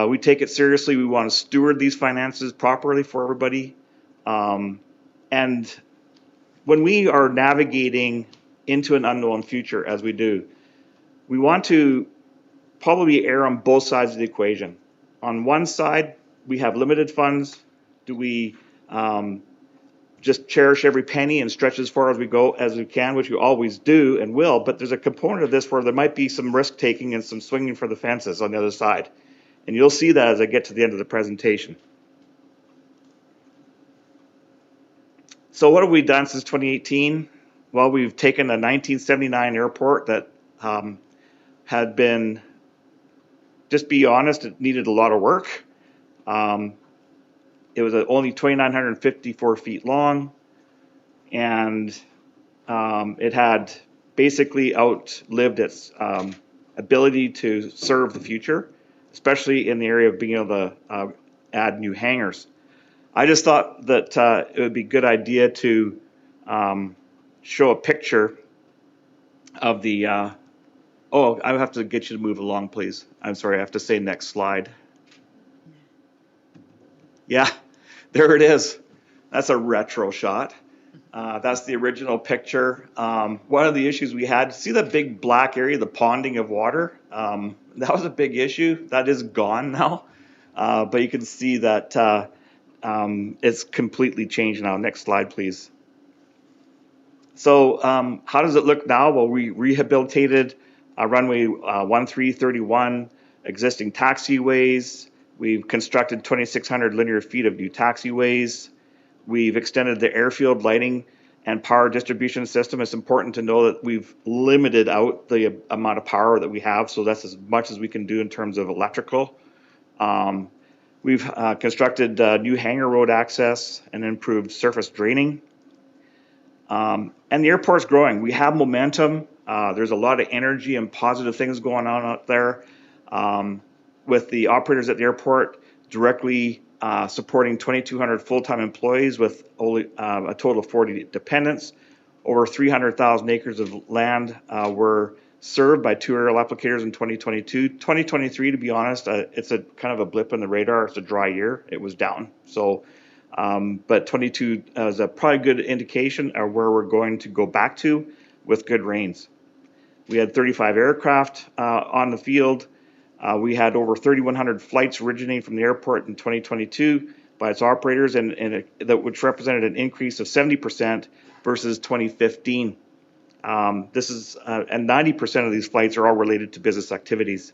We take it seriously. We want to steward these finances properly for everybody. And when we are navigating into an unknown future, as we do, we want to probably err on both sides of the equation. On one side, we have limited funds. Do we just cherish every penny and stretch as far as we can, which we always do and will? But there's a component of this where there might be some risk taking and some swinging for the fences on the other side. And you'll see that as I get to the end of the presentation. So what have we done since 2018? Well, we've taken a 1979 airport that had been, just be honest, it needed a lot of work. It was only 2,954 feet long, and it had basically outlived its ability to serve the future, especially in the area of being able to add new hangars. I just thought that it would be a good idea to show a picture of the, oh, I have to get you to move along, please. I'm sorry, I have to say next slide. Yeah, there it is. That's a retro shot. That's the original picture. One of the issues we had, see the big black area, the ponding of water? That was a big issue. That is gone now. But you can see that it's completely changed now. Next slide, please. So how does it look now? Well, we rehabilitated runway 1331, existing taxiways. We've constructed 2,600 linear feet of new taxiways. We've extended the airfield lighting and power distribution system. It's important to know that we've limited out the amount of power that we have, so that's as much as we can do in terms of electrical. We've constructed new hangar road access and improved surface draining. And the airport's growing. We have momentum. There's a lot of energy and positive things going on out there with the operators at the airport directly supporting 2,200 full-time employees with only a total of 40 dependents. Over 300,000 acres of land were served by two aerial applicators in 2022. 2023, to be honest, it's a kind of a blip in the radar. It's a dry year. It was down. So, but 22 is a probably good indication of where we're going to go back to with good rains. We had 35 aircraft on the field. We had over 3,100 flights originating from the airport in 2022 by its operators, which represented an increase of 70% versus 2015. This is and 90% of these flights are all related to business activities.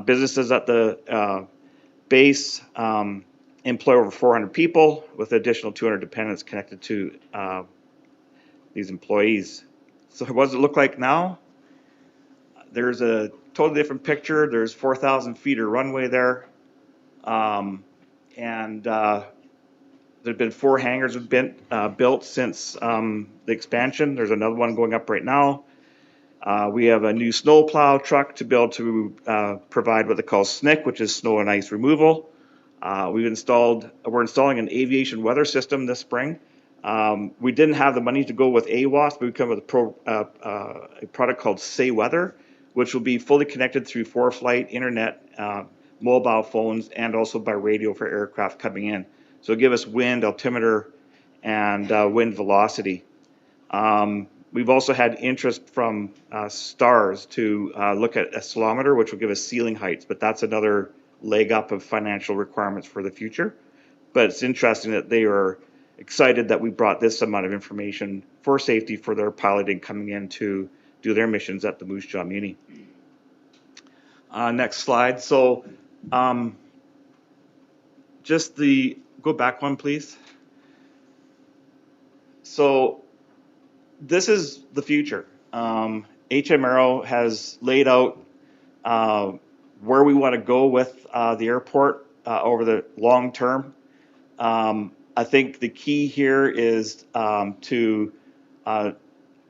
Businesses at the base employ over 400 people with additional 200 dependents connected to these employees. So what does it look like now? There's a totally different picture. There's 4,000 feet of runway there. There've been 4 hangars have been built since the expansion. There's another one going up right now. We have a new snowplow truck to be able to provide what they call SNIC, which is snow and ice removal. We're installing an aviation weather system this spring. We didn't have the money to go with AWOS, but we come with a product called Say Weather, which will be fully connected through ForeFlight, internet, mobile phones, and also by radio for aircraft coming in. So it'll give us wind, altimeter, and wind velocity. We've also had interest from STARS to look at accelerometer, which will give us ceiling heights, but that's another leg up of financial requirements for the future. But it's interesting that they are excited that we brought this amount of information for safety for their piloting coming in to do their missions at the Moose Jaw Muni. Next slide. So go back one, please. So this is the future. HM Aero has laid out where we want to go with the airport over the long term. I think the key here is to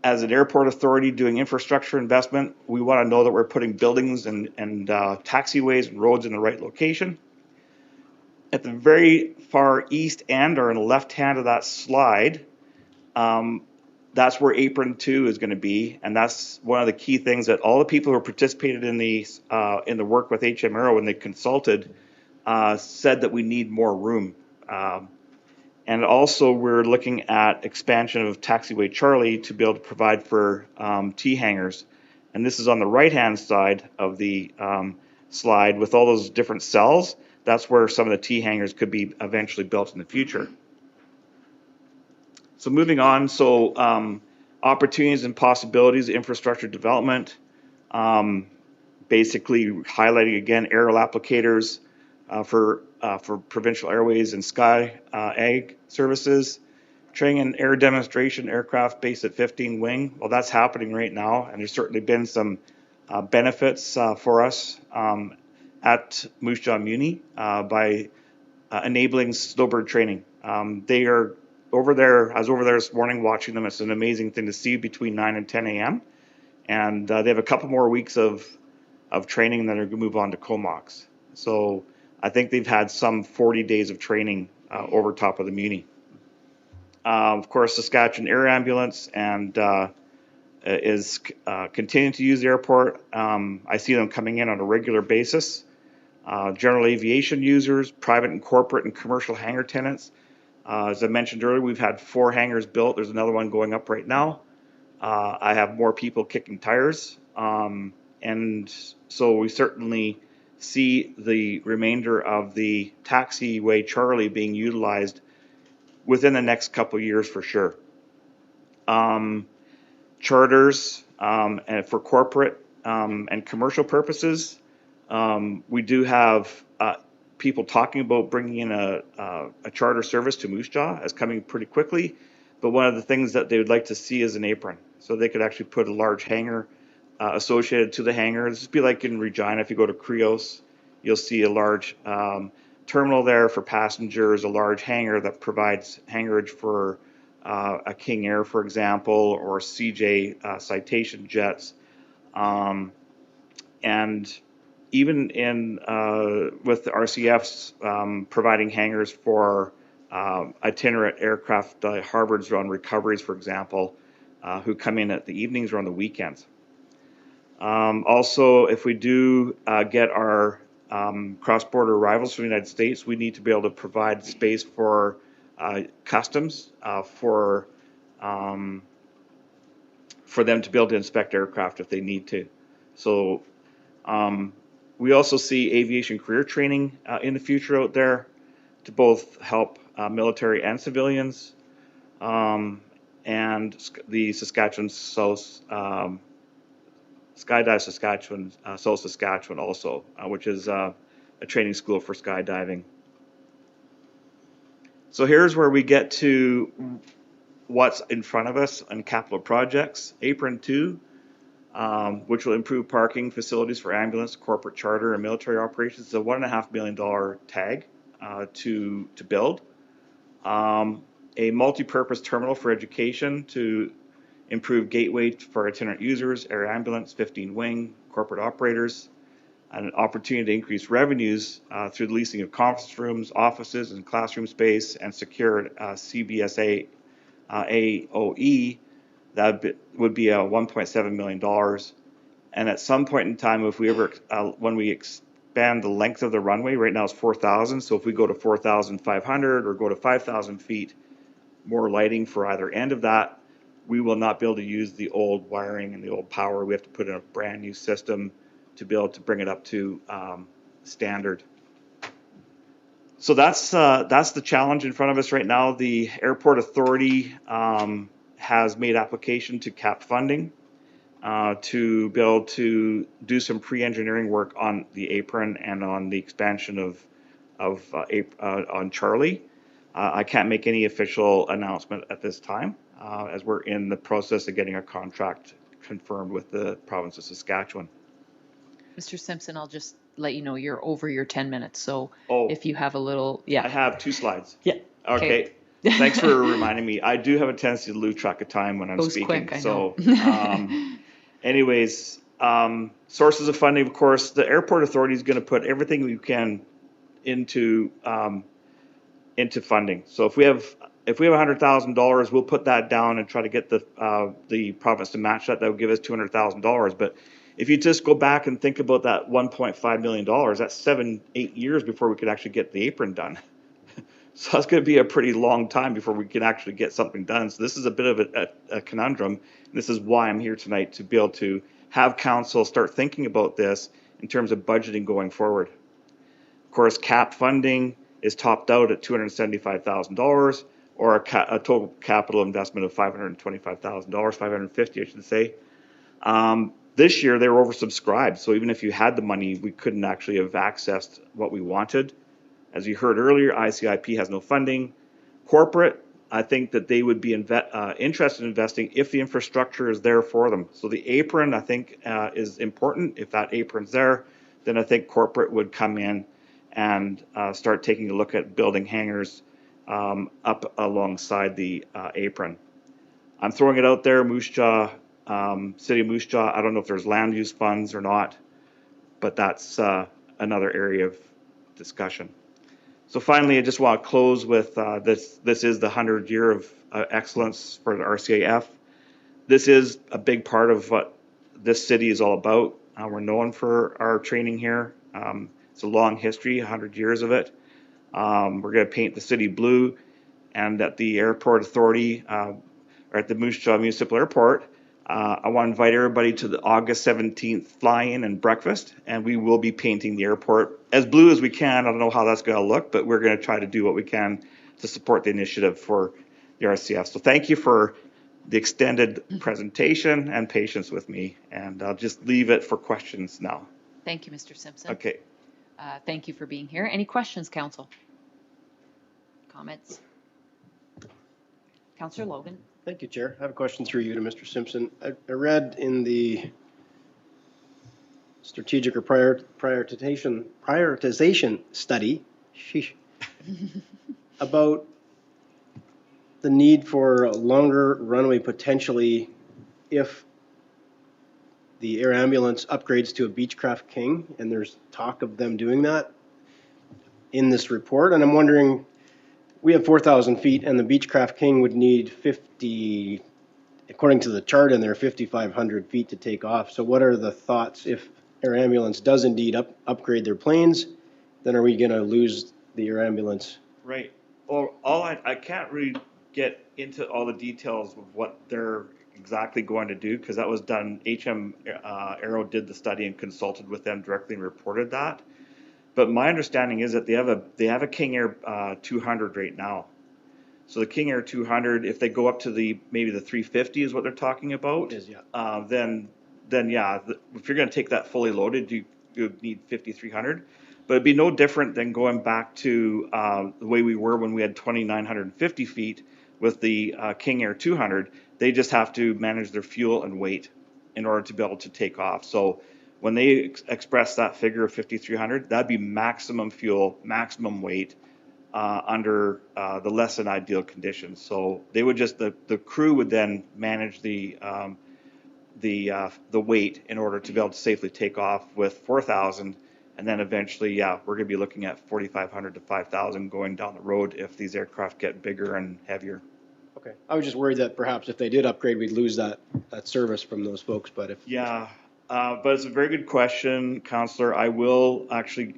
as an airport authority doing infrastructure investment, we want to know that we're putting buildings and taxiways and roads in the right location. At the very far east end, or in the left hand of that slide, that's where Apron 2 is going to be, and that's one of the key things that all the people who participated in the work with HM Aero when they consulted said that we need more room. And also, we're looking at expansion of Taxiway Charlie to be able to provide for T hangars. And this is on the right-hand side of the slide with all those different cells. That's where some of the T hangars could be eventually built in the future. So moving on, opportunities and possibilities, infrastructure development, basically highlighting again aerial applicators for Provincial Airways and Sky Ag services, training and air demonstration aircraft based at 15 Wing. Well, that's happening right now, and there's certainly been some benefits for us at Moose Jaw Muni by enabling snowbird training. They are over there. I was over there this morning watching them. It's an amazing thing to see between 9 and 10 a.m. And they have a couple more weeks of training, and then they're going to move on to Comox. So I think they've had some 40 days of training over top of the Muni. Of course, Saskatchewan Air Ambulance and is continuing to use the airport. I see them coming in on a regular basis. General aviation users, private and corporate and commercial hangar tenants. As I mentioned earlier, we've had 4 hangars built. There's another one going up right now. I have more people kicking tires. And so we certainly see the remainder of the Taxiway Charlie being utilized within the next couple of years for sure. Charters and for corporate and commercial purposes, we do have people talking about bringing in a charter service to Moose Jaw as coming pretty quickly. But one of the things that they would like to see is an apron. So they could actually put a large hangar associated to the hangar. This would be like in Regina. If you go to Creos, you'll see a large terminal there for passengers, a large hangar that provides hangarage for a King Air, for example, or CJ Citation jets. And even in with the RCFs providing hangars for itinerant aircraft harbors on recoveries, for example, who come in at the evenings or on the weekends. Also, if we do get our cross-border arrivals from the United States, we need to be able to provide space for customs for them to be able to inspect aircraft if they need to. So we also see aviation career training in the future out there to both help military and civilians. And the Saskatchewan South Skydive Saskatchewan, South Saskatchewan also, which is a training school for skydiving. So here's where we get to what's in front of us on capital projects. Apron 2, which will improve parking facilities for ambulance, corporate charter, and military operations. It's a $1.5 million tag to build. A multi-purpose terminal for education to improve gateway for itinerant users, air ambulance, 15 Wing, corporate operators, and an opportunity to increase revenues through the leasing of conference rooms, offices, and classroom space, and secured CBSA AOE. That would be $1.7 million. And at some point in time, if we ever, when we expand the length of the runway, right now it's 4,000. So if we go to 4,500 or go to 5,000 feet, more lighting for either end of that, we will not be able to use the old wiring and the old power. We have to put in a brand new system to be able to bring it up to standard. So that's the challenge in front of us right now. The Airport Authority has made application to CAP funding to be able to do some pre-engineering work on the apron and on the expansion on Charlie. I can't make any official announcement at this time, as we're in the process of getting a contract confirmed with the province of Saskatchewan. Mr. Simpson, I'll just let you know you're over your 10 minutes. So if you have a little, I have 2 slides. Yeah. Okay. Thanks for reminding me. I do have a tendency to lose track of time when I'm speaking. Quick, I know. So, anyways, sources of funding, of course, the Airport Authority is going to put everything we can into funding. So if if we have $100,000, we'll put that down and try to get the province to match that. That would give us $200,000. But if you just go back and think about that $1.5 million, that's 7-8 years before we could actually get the apron done. So that's going to be a pretty long time before we can actually get something done. So this is a bit of a conundrum. This is why I'm here tonight, to be able to have council start thinking about this in terms of budgeting going forward. Of course, cap funding is topped out at $275,000, or a total capital investment of $525,000, $550,000 I should say. This year they were oversubscribed, so even if you had the money, we couldn't actually have accessed what we wanted. As you heard earlier, ICIP has no funding. Corporate, I think that they would be interested in investing if the infrastructure is there for them. So the apron, I think, is important. If that apron's there, then I think corporate would come in and start taking a look at building hangars up alongside the apron. I'm throwing it out there, Moose Jaw, City of Moose Jaw. I don't know if there's land use funds or not, but that's another area of discussion. So finally, I just want to close with this is the 100th year of excellence for the RCAF. This is a big part of what this city is all about. We're known for our training here. It's a long history, 100 years of it. We're going to paint the city blue, and at the airport authority, or at the Moose Jaw Municipal Airport, I want to invite everybody to the August 17th fly-in and breakfast, and we will be painting the airport as blue as we can. I don't know how that's going to look, but we're going to try to do what we can to support the initiative for the RCF. So thank you for the extended presentation and patience with me, and I'll just leave it for questions now. Thank you, Mr. Simpson. Okay. Thank you for being here. Any questions, Council? Comments? Councillor Logan. Thank you, Chair. I have a question through you to Mr. Simpson. I read in the strategic or prioritization study about the need for a longer runway potentially if the air ambulance upgrades to a Beechcraft King, and there's talk of them doing that in this report. And I'm wondering, we have 4,000 feet, and the Beechcraft King would need 50, according to the chart in there, 5,500 feet to take off. So what are the thoughts if air ambulance does indeed upgrade their planes? Then are we going to lose the air ambulance? Right. Well, I can't really get into all the details of what they're exactly going to do, because that was done. HM Aero did the study and consulted with them directly and reported that. But my understanding is that they have a King Air 200 right now. So the King Air 200, if they go up to maybe the 350 is what they're talking about. It is, yeah. Then yeah, if you're going to take that fully loaded, you need 5,300. But it'd be no different than going back to the way we were when we had 2,950 feet with the King Air 200. They just have to manage their fuel and weight in order to be able to take off. So when they express that figure of 5,300, that'd be maximum fuel, maximum weight under the less than ideal conditions. So they would just the crew would then manage the weight in order to be able to safely take off with 4,000, and then eventually, yeah, we're going to be looking at 4,500 to 5,000 going down the road if these aircraft get bigger and heavier. Okay, I was just worried that perhaps if they did upgrade, we'd lose that service from those folks. But if but it's a very good question, Councillor. I will actually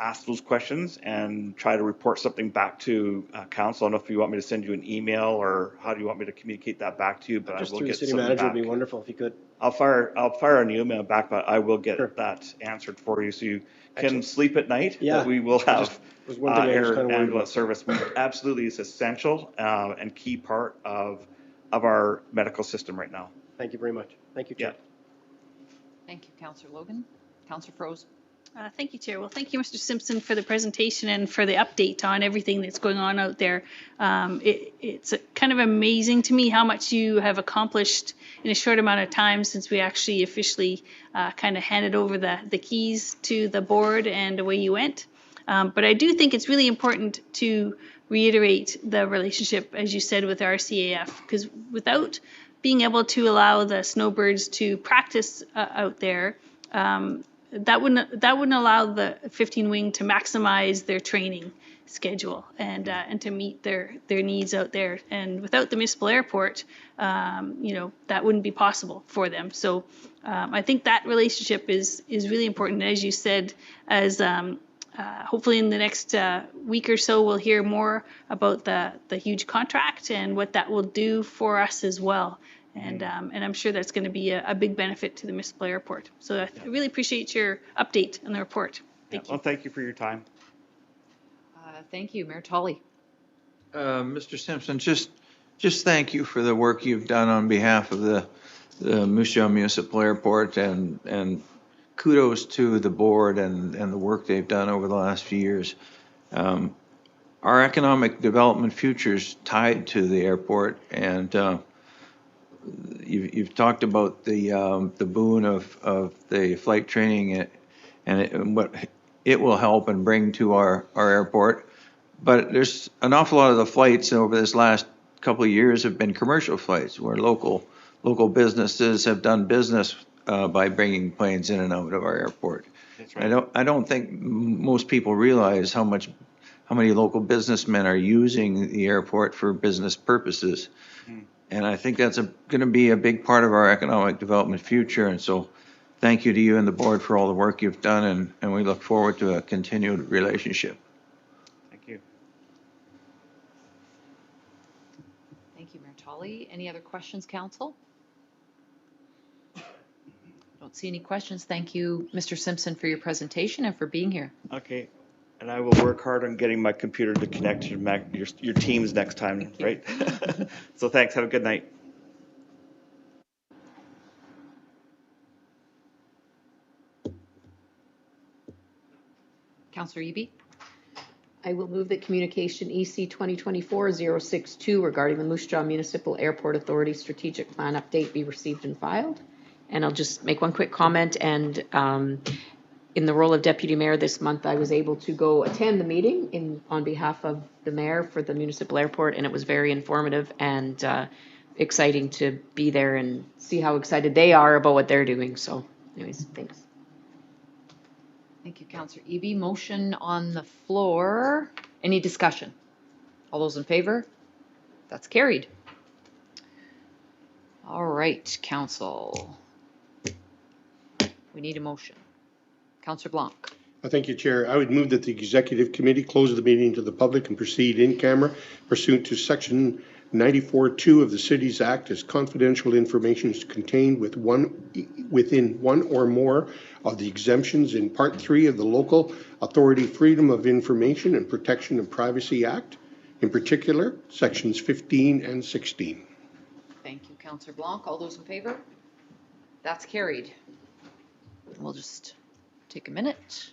ask those questions and try to report something back to Council. I don't know if you want me to send you an email or how do you want me to communicate that back to you. But just I will through get the city something manager back. would be wonderful if you could. I'll fire an email back, but I will get Sure. that answered for you so you can Excellent. sleep at night. Yeah. That we will have was one thing I was air kind of worried ambulance service. Absolutely is essential and key part of our medical system right now. Thank you very much. Thank you, Chair. Yeah. Thank you, Councillor Logan. Councillor Froese. Thank you, Chair. Well, thank you, Mr. Simpson, for the presentation and for the update on everything that's going on out there. It's kind of amazing to me how much you have accomplished in a short amount of time since we actually officially kind of handed over the keys to the board and away you went. But I do think it's really important to reiterate the relationship, as you said, with RCAF, because without being able to allow the snowbirds to practice out there, that wouldn't allow the 15 wing to maximize their training. schedule and to meet their needs out there. And without the municipal airport, that wouldn't be possible for them. So I think that relationship is really important. As you said, as hopefully in the next week or so, we'll hear more about the huge contract and what that will do for us as well. And I'm sure that's going to be a big benefit to the municipal airport. So I really appreciate your update on the report. Thank you. Well, thank you for your time. Thank you, Mayor Tolley. Mr. Simpson, just thank you for the work you've done on behalf of the Moose Jaw Municipal Airport, and kudos to the board and the work they've done over the last few years. Our economic development future is tied to the airport, and you've talked about the boon of the flight training and what it will help and bring to our airport. But there's an awful lot of the flights over this last couple of years have been commercial flights where local businesses have done business by bringing planes in and out of our airport. That's right. I don't think most people realize how many local businessmen are using the airport for business purposes. And I think that's going to be a big part of our economic development future. And so thank you to you and the board for all the work you've done, and we look forward to a continued relationship. Thank you. Thank you, Mayor Tolley. Any other questions, council? Don't see any questions. Thank you, Mr. Simpson, for your presentation and for being here. Okay. And I will work hard on getting my computer to connect to your teams next time, right? So thanks. Have a good night. Councillor Eby? I will move that communication EC 2024-062 regarding the Moose Jaw Municipal Airport Authority Strategic Plan Update be received and filed. And I'll just make one quick comment. And in the role of Deputy Mayor this month, I was able to go attend the meeting on behalf of the Mayor for the Municipal Airport, and it was very informative and exciting to be there and see how excited they are about what they're doing. So anyways, thanks. Thank you, Councillor Eby. Motion on the floor. Any discussion? All those in favor? That's carried. All right, Council. We need a motion. Councillor Blanc. Thank you, Chair. I would move that the Executive Committee close the meeting to the public and proceed in camera pursuant to Section 94(2) of the Cities Act as confidential information is contained within one or more of the exemptions in Part 3 of the Local Authority Freedom of Information and Protection of Privacy Act, in particular, Sections 15 and 16. Thank you, Councillor Blanc. All those in favor? That's carried. We'll just take a minute.